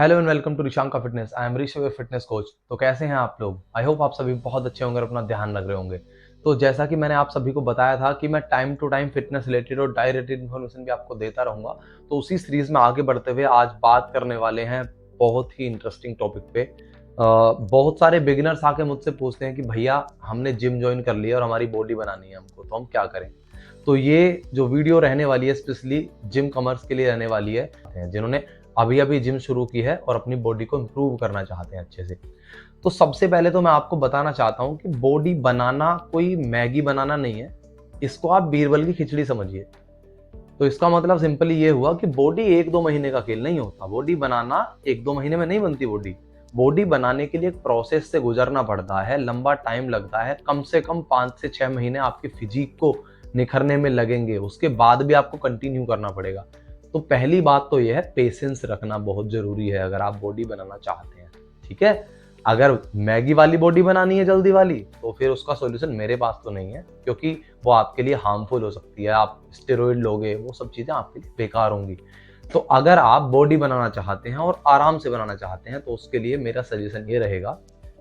Hello and welcome to Rishanka fitness. I am Rishabh fitness coach. तो कैसे हैं आप लोग? आई होप आप सभी बहुत अच्छे होंगे और अपना ध्यान रख रहे होंगे। तो जैसा कि मैंने आप सभी को बताया था कि मैं time to time fitness related और डाइट रिलेटेड इन्फॉर्मेशन भी आपको देता रहूंगा। तो उसी सीरीज में आगे बढ़ते हुए आज बात करने वाले हैं बहुत ही इंटरेस्टिंग टॉपिक पे। बहुत सारे बिगिनर्स आके मुझसे पूछते हैं कि भैया हमने जिम ज्वाइन कर लिया और हमारी बॉडी बनानी है हमको, तो हम क्या करें? तो ये जो वीडियो रहने वाली है स्पेशली जिम कमर्स के लिए रहने वाली है, जिन्होंने अभी अभी जिम शुरू की है और अपनी बॉडी को इम्प्रूव करना चाहते हैं अच्छे से। तो सबसे पहले तो मैं आपको बताना चाहता हूं कि बॉडी बनाना कोई मैगी बनाना नहीं है। इसको आप बीरबल की खिचड़ी समझिए। तो इसका मतलब सिंपली ये हुआ कि बॉडी एक दो महीने का खेल नहीं होता। बॉडी बनाना एक दो महीने में नहीं बनती। बॉडी बॉडी बनाने के लिए एक प्रोसेस से गुजरना पड़ता है, लंबा टाइम लगता है। कम से कम 5 से 6 महीने आपकी फिजिक को निखरने में लगेंगे, उसके बाद भी आपको कंटिन्यू करना पड़ेगा। तो पहली बात तो यह है, पेशेंस रखना बहुत जरूरी है अगर आप बॉडी बनाना चाहते हैं। ठीक है, अगर मैगी वाली बॉडी बनानी है जल्दी वाली, तो फिर उसका सॉल्यूशन मेरे पास तो नहीं है, क्योंकि वो आपके लिए हार्मफुल हो सकती है। आप स्टेरॉइड लोगे, वो सब चीजें आपके लिए बेकार होंगी। तो अगर आप बॉडी बनाना चाहते हैं और आराम से बनाना चाहते हैं, तो उसके लिए मेरा सजेशन ये रहेगा,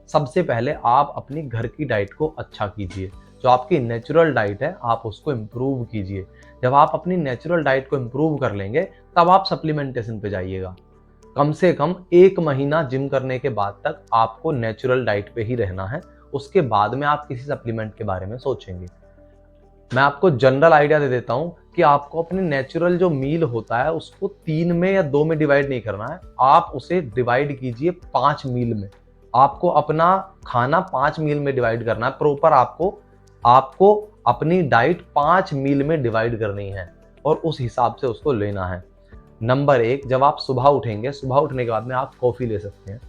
सबसे पहले आप अपनी घर की डाइट को अच्छा कीजिए। जो आपकी नेचुरल डाइट है आप उसको इम्प्रूव कीजिए। जब आप अपनी नेचुरल डाइट को इम्प्रूव कर लेंगे तब आप सप्लीमेंटेशन पे जाइएगा। कम से कम 1 महीना जिम करने के बाद तक आपको नेचुरल डाइट पे ही रहना है। उसके बाद में आप किसी सप्लीमेंट के बारे में सोचेंगे। मैं आपको जनरल आइडिया दे देता हूं कि आपको अपने नेचुरल जो मील होता है उसको 3 में या 2 में डिवाइड नहीं करना है। आप उसे डिवाइड कीजिए 5 मील में। आपको अपना खाना 5 मील में डिवाइड करना है। प्रॉपर आपको आपको अपनी डाइट 5 मील में डिवाइड करनी है और उस हिसाब से उसको लेना है। नंबर 1, जब आप सुबह उठेंगे, सुबह उठने के बाद में आप कॉफी ले सकते हैं।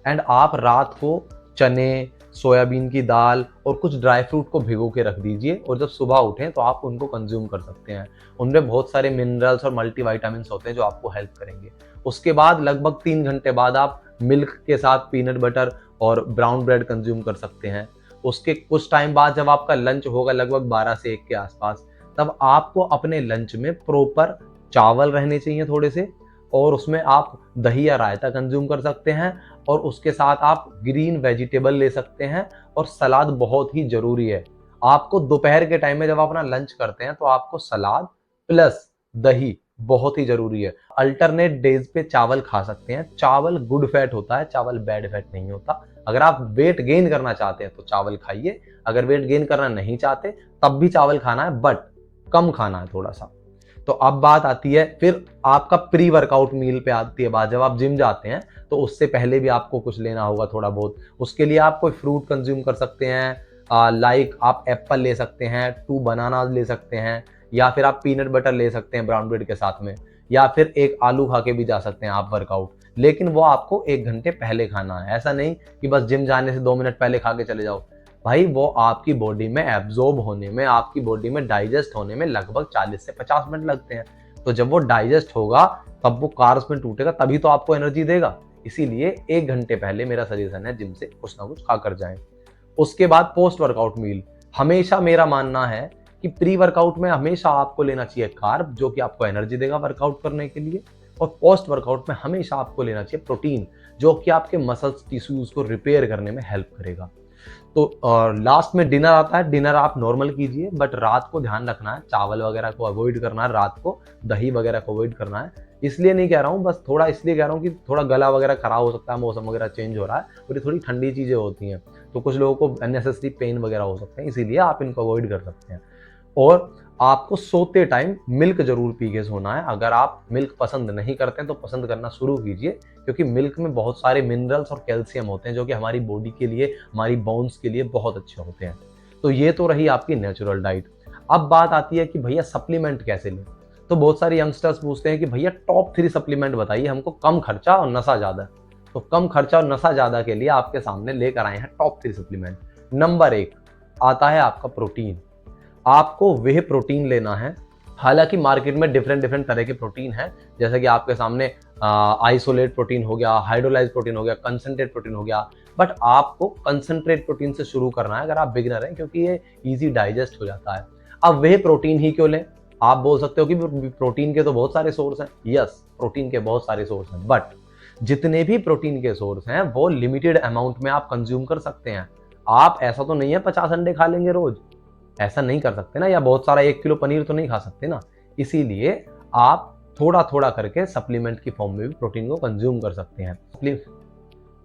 एंड आप रात को चने, सोयाबीन की दाल और कुछ ड्राई फ्रूट को भिगो के रख दीजिए और जब सुबह उठें तो आप उनको कंज्यूम कर सकते हैं। उनमें बहुत सारे मिनरल्स और मल्टीविटामिन्स होते हैं जो आपको हेल्प करेंगे। उसके बाद लगभग 3 घंटे बाद आप मिल्क के साथ पीनट बटर और ब्राउन ब्रेड कंज्यूम कर सकते हैं। उसके कुछ टाइम बाद जब आपका लंच होगा लगभग 12 से 1 के आसपास, तब आपको अपने लंच में प्रॉपर चावल रहने चाहिए थोड़े से, और उसमें आप दही या रायता कंज्यूम कर सकते हैं। और उसके साथ आप ग्रीन वेजिटेबल ले सकते हैं और सलाद बहुत ही जरूरी है। आपको दोपहर के टाइम में जब आप अपना लंच करते हैं तो आपको सलाद प्लस दही बहुत ही जरूरी है। अल्टरनेट डेज पे चावल खा सकते हैं। चावल गुड फैट होता है, चावल बैड फैट नहीं होता। अगर आप वेट गेन करना चाहते हैं तो चावल खाइए। अगर वेट गेन करना नहीं चाहते तब भी चावल खाना है, बट कम खाना है थोड़ा सा। तो अब बात आती है फिर आपका प्री वर्कआउट मील पे आती है बात। जब आप जिम जाते हैं तो उससे पहले भी आपको कुछ लेना होगा थोड़ा बहुत। उसके लिए आप कोई फ्रूट कंज्यूम कर सकते हैं। लाइक आप एप्पल ले सकते हैं, 2 बनाना ले सकते हैं, या फिर आप पीनट बटर ले सकते हैं ब्राउन ब्रेड के साथ में, या फिर एक आलू खा के भी जा सकते हैं आप वर्कआउट। लेकिन वो आपको 1 घंटे पहले खाना है। ऐसा नहीं कि बस जिम जाने से 2 मिनट पहले खा के चले जाओ। भाई वो आपकी बॉडी में एब्जॉर्ब होने में, आपकी बॉडी में डाइजेस्ट होने में लगभग 40 से 50 मिनट लगते हैं। तो जब वो डाइजेस्ट होगा तब वो कार्ब्स में टूटेगा, तभी तो आपको एनर्जी देगा। इसीलिए 1 घंटे पहले मेरा सजेशन है जिम से कुछ ना कुछ खाकर जाएं। उसके बाद पोस्ट वर्कआउट मील, हमेशा मेरा मानना है कि प्री वर्कआउट में हमेशा आपको लेना चाहिए कार्ब, जो कि आपको एनर्जी देगा वर्कआउट करने के लिए। और पोस्ट वर्कआउट में हमेशा आपको लेना चाहिए प्रोटीन, जो कि आपके मसल्स टिश्यूज को रिपेयर करने में हेल्प करेगा। तो लास्ट में डिनर आता है। डिनर आप नॉर्मल कीजिए, बट रात को ध्यान रखना है, चावल वगैरह को अवॉइड करना है, रात को दही वगैरह को अवॉइड करना है। इसलिए नहीं कह रहा हूँ, बस थोड़ा इसलिए कह रहा हूँ कि थोड़ा गला वगैरह खराब हो सकता है, मौसम वगैरह चेंज हो रहा है और ये थोड़ी ठंडी चीजें होती हैं, तो कुछ लोगों को अननेसेसरी पेन वगैरह हो सकते हैं, इसीलिए आप इनको अवॉइड कर सकते हैं। और आपको सोते टाइम मिल्क जरूर पी के सोना है। अगर आप मिल्क पसंद नहीं करते हैं तो पसंद करना शुरू कीजिए, क्योंकि मिल्क में बहुत सारे मिनरल्स और कैल्शियम होते हैं जो कि हमारी बॉडी के लिए, हमारी बोन्स के लिए बहुत अच्छे होते हैं। तो ये तो रही आपकी नेचुरल डाइट। अब बात आती है कि भैया सप्लीमेंट कैसे लें। तो बहुत सारे यंगस्टर्स पूछते हैं कि भैया टॉप 3 सप्लीमेंट बताइए हमको, कम खर्चा और नशा ज्यादा। तो कम खर्चा और नशा ज्यादा के लिए आपके सामने लेकर आए हैं टॉप 3 सप्लीमेंट। नंबर 1 आता है आपका प्रोटीन। आपको वह प्रोटीन लेना है। हालांकि मार्केट में डिफरेंट तरह के प्रोटीन हैं, जैसे कि आपके सामने आइसोलेट प्रोटीन हो गया, हाइड्रोलाइज प्रोटीन हो गया, कंसंट्रेट प्रोटीन हो गया। बट आपको कंसंट्रेट प्रोटीन से शुरू करना है अगर आप बिगिनर हैं, क्योंकि ये इजी डाइजेस्ट हो जाता है। अब वह प्रोटीन ही क्यों लें? आप बोल सकते हो कि प्रोटीन के तो बहुत सारे सोर्स हैं। यस, प्रोटीन के बहुत सारे सोर्स हैं, बट जितने भी प्रोटीन के सोर्स हैं वो लिमिटेड अमाउंट में आप कंज्यूम कर सकते हैं। आप ऐसा तो नहीं है 50 अंडे खा लेंगे रोज, ऐसा नहीं कर सकते ना, या बहुत सारा 1 किलो पनीर तो नहीं खा सकते ना। इसीलिए आप थोड़ा थोड़ा करके सप्लीमेंट की फॉर्म में भी प्रोटीन को कंज्यूम कर सकते हैं।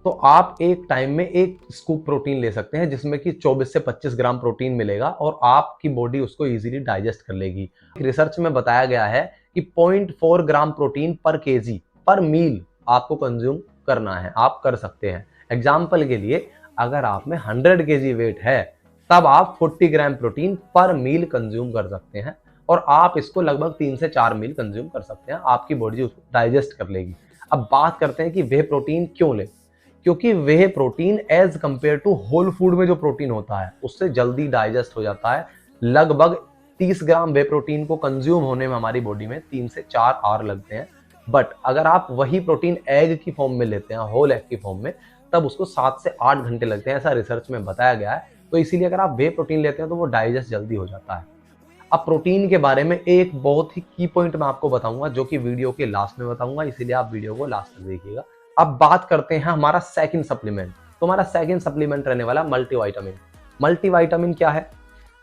तो आप एक टाइम में एक स्कूप प्रोटीन ले सकते हैं जिसमें कि 24 से 25 ग्राम प्रोटीन मिलेगा और आपकी बॉडी उसको इजीली डाइजेस्ट कर लेगी। रिसर्च में बताया गया है कि 0.4 ग्राम प्रोटीन पर केजी पर मील आपको कंज्यूम करना है, आप कर सकते हैं। एग्जाम्पल के लिए अगर आप में 100 केजी वेट है तब आप 40 ग्राम प्रोटीन पर मील कंज्यूम कर सकते हैं और आप इसको लगभग 3 से 4 मील कंज्यूम कर सकते हैं, आपकी बॉडी उसको डाइजेस्ट कर लेगी। अब बात करते हैं कि वे प्रोटीन क्यों ले, क्योंकि whey protein as compare to whole food में जो प्रोटीन होता है उससे जल्दी डाइजेस्ट हो जाता है। लगभग 30 ग्राम वे प्रोटीन को कंज्यूम होने में हमारी बॉडी में 3 से 4 आवर लगते हैं। बट अगर आप वही प्रोटीन एग की फॉर्म में लेते हैं, होल एग की फॉर्म में, तब उसको 7 से 8 घंटे लगते हैं, ऐसा रिसर्च में बताया गया है। तो इसीलिए अगर आप वे प्रोटीन लेते हैं तो वो डाइजेस्ट जल्दी हो जाता है। अब प्रोटीन के बारे में एक बहुत ही की पॉइंट मैं आपको बताऊंगा जो कि वीडियो के लास्ट में बताऊंगा, इसीलिए आप वीडियो को लास्ट तक देखिएगा। अब बात करते हैं हमारा सेकंड सप्लीमेंट। तो हमारा सेकंड सप्लीमेंट रहने वाला मल्टीविटामिन। मल्टीविटामिन क्या है?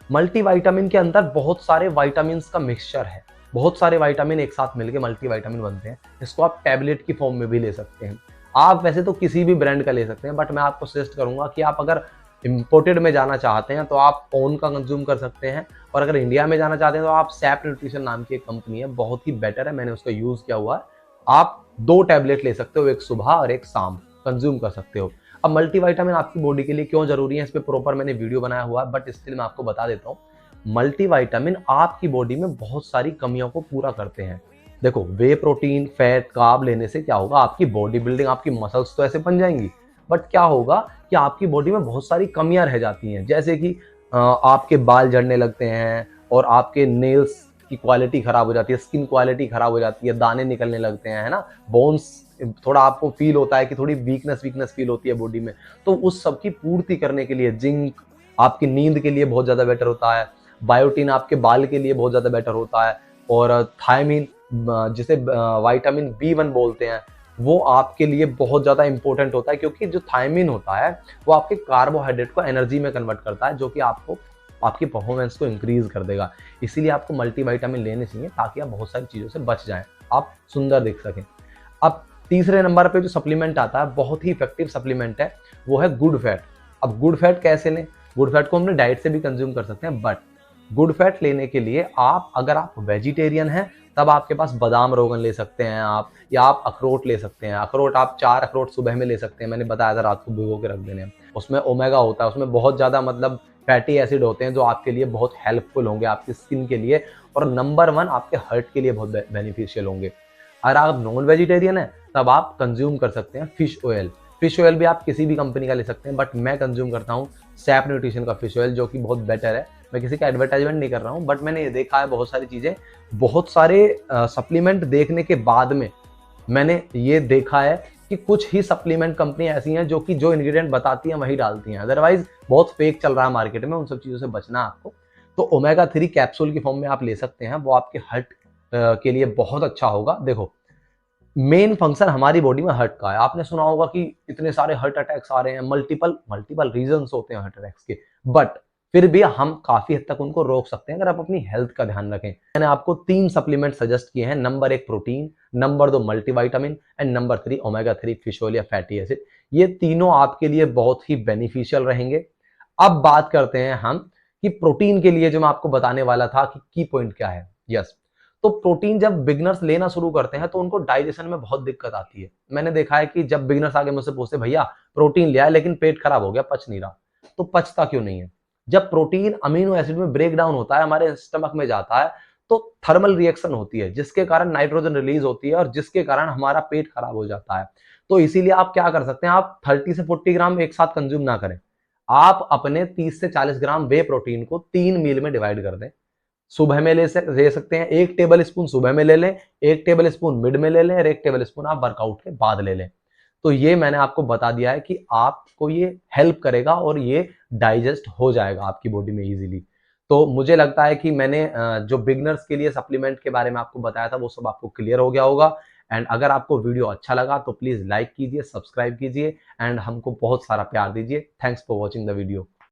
मल्टीविटामिन के अंदर बहुत सारे विटामिन का मिक्सचर है, बहुत सारे विटामिन एक साथ मिलकर मल्टीविटामिन बनते हैं। इसको आप टैबलेट की फॉर्म में भी ले सकते हैं। आप वैसे तो किसी भी ब्रांड का ले सकते हैं, बट मैं आपको सजेस्ट करूंगा कि आप अगर इंपोर्टेड में जाना चाहते हैं तो आप ओन का कंज्यूम कर सकते हैं, और अगर इंडिया में जाना चाहते हैं तो आप सैप न्यूट्रिशन नाम की एक कंपनी है, बहुत ही बेटर है, मैंने उसका यूज किया हुआ है। आप 2 टैबलेट ले सकते हो, एक सुबह और एक शाम कंज्यूम कर सकते हो। अब मल्टीविटामिन आपकी बॉडी के लिए क्यों जरूरी है, इस पे प्रॉपर मैंने वीडियो बनाया हुआ है, बट स्टिल मैं आपको बता देता हूँ। मल्टीविटामिन आपकी बॉडी में बहुत सारी कमियों को पूरा करते हैं। देखो, वे प्रोटीन, फैट, कार्ब लेने से क्या होगा, आपकी बॉडी बिल्डिंग, आपकी मसल्स तो ऐसे बन जाएंगी, बट क्या होगा कि आपकी बॉडी में बहुत सारी कमियां रह जाती हैं, जैसे कि आपके बाल झड़ने लगते हैं और आपके नेल्स की क्वालिटी खराब हो जाती है, स्किन क्वालिटी खराब हो जाती है, दाने निकलने लगते हैं, है ना, बोन्स, थोड़ा आपको फील होता है कि थोड़ी वीकनेस फील होती है बॉडी में। तो उस सब की पूर्ति करने के लिए जिंक आपकी नींद के लिए बहुत ज्यादा बेटर होता है, बायोटीन आपके बाल के लिए बहुत ज्यादा बेटर होता है, और थायमिन जिसे विटामिन B1 बोलते हैं वो आपके लिए बहुत ज्यादा इंपॉर्टेंट होता है, क्योंकि जो थायमिन होता है वो आपके कार्बोहाइड्रेट को एनर्जी में कन्वर्ट करता है, जो कि आपको आपकी परफॉर्मेंस को इंक्रीज कर देगा। इसीलिए आपको मल्टीविटामिन लेने चाहिए ताकि आप बहुत सारी चीजों से बच जाएं, आप सुंदर दिख सकें। अब तीसरे नंबर पे जो सप्लीमेंट आता है, बहुत ही इफेक्टिव सप्लीमेंट है, वो है गुड फैट। अब गुड फैट कैसे लें? गुड फैट को हमने डाइट से भी कंज्यूम कर सकते हैं, बट गुड फैट लेने के लिए अगर आप वेजिटेरियन हैं तब आपके पास बादाम रोगन ले सकते हैं आप, या आप अखरोट ले सकते हैं। अखरोट आप 4 अखरोट सुबह में ले सकते हैं, मैंने बताया था रात को भिगो के रख देने हैं। उसमें ओमेगा होता है, उसमें बहुत ज्यादा मतलब फैटी एसिड होते हैं जो आपके लिए बहुत हेल्पफुल होंगे, आपकी स्किन के लिए, और नंबर 1 आपके हार्ट के लिए बहुत बेनिफिशियल होंगे। अगर आप नॉन वेजिटेरियन है तब आप कंज्यूम कर सकते हैं फिश ऑयल। फिश ऑयल भी आप किसी भी कंपनी का ले सकते हैं, बट मैं कंज्यूम करता हूँ सैप न्यूट्रिशन का फिश ऑयल, जो कि बहुत बेटर है। मैं किसी का एडवर्टाइजमेंट नहीं कर रहा हूँ, बट मैंने ये देखा है बहुत सारी चीजें, बहुत सारे सप्लीमेंट देखने के बाद में मैंने ये देखा है कि कुछ ही सप्लीमेंट कंपनी ऐसी हैं जो कि जो इंग्रेडिएंट बताती हैं वही डालती हैं, अदरवाइज बहुत फेक चल रहा है मार्केट में, उन सब चीजों से बचना है आपको। तो ओमेगा 3 कैप्सूल की फॉर्म में आप ले सकते हैं, वो आपके हार्ट के लिए बहुत अच्छा होगा। देखो, मेन फंक्शन हमारी बॉडी में हार्ट का है। आपने सुना होगा कि इतने सारे हार्ट अटैक्स आ रहे हैं, मल्टीपल रीजंस होते हैं हार्ट अटैक्स के, बट फिर भी हम काफी हद तक उनको रोक सकते हैं अगर आप अपनी हेल्थ का ध्यान रखें। मैंने आपको 3 सप्लीमेंट सजेस्ट किए हैं, number 1 protein, number 2 multivitamin, and number 3 omega 3 fish oil या फैटी एसिड। ये तीनों आपके लिए बहुत ही बेनिफिशियल रहेंगे। अब बात करते हैं हम कि प्रोटीन के लिए जो मैं आपको बताने वाला था कि की पॉइंट क्या है। यस, तो प्रोटीन जब बिगनर्स लेना शुरू करते हैं तो उनको डाइजेशन में बहुत दिक्कत आती है। मैंने देखा है कि जब बिगनर्स आगे मुझसे पूछते भैया प्रोटीन लिया है लेकिन पेट खराब हो गया, पच नहीं रहा, तो पचता क्यों नहीं है? जब प्रोटीन अमीनो एसिड में ब्रेक डाउन होता है, हमारे स्टमक में जाता है, तो थर्मल रिएक्शन होती है जिसके कारण नाइट्रोजन रिलीज होती है और जिसके कारण हमारा पेट खराब हो जाता है। तो इसीलिए आप क्या कर सकते हैं, आप 30 से 40 ग्राम एक साथ कंज्यूम ना करें, आप अपने 30 से 40 ग्राम वे प्रोटीन को 3 मील में डिवाइड कर दें। सुबह में ले सकते हैं, 1 टेबल स्पून सुबह में ले लें, 1 टेबल स्पून मिड में ले लें, और 1 टेबल स्पून आप वर्कआउट के बाद ले लें। तो ये मैंने आपको बता दिया है कि आपको ये हेल्प करेगा और ये डाइजेस्ट हो जाएगा आपकी बॉडी में इजीली। तो मुझे लगता है कि मैंने जो बिगनर्स के लिए सप्लीमेंट के बारे में आपको बताया था वो सब आपको क्लियर हो गया होगा। एंड अगर आपको वीडियो अच्छा लगा तो प्लीज़ लाइक कीजिए, सब्सक्राइब कीजिए एंड हमको बहुत सारा प्यार दीजिए। Thanks for watching the video.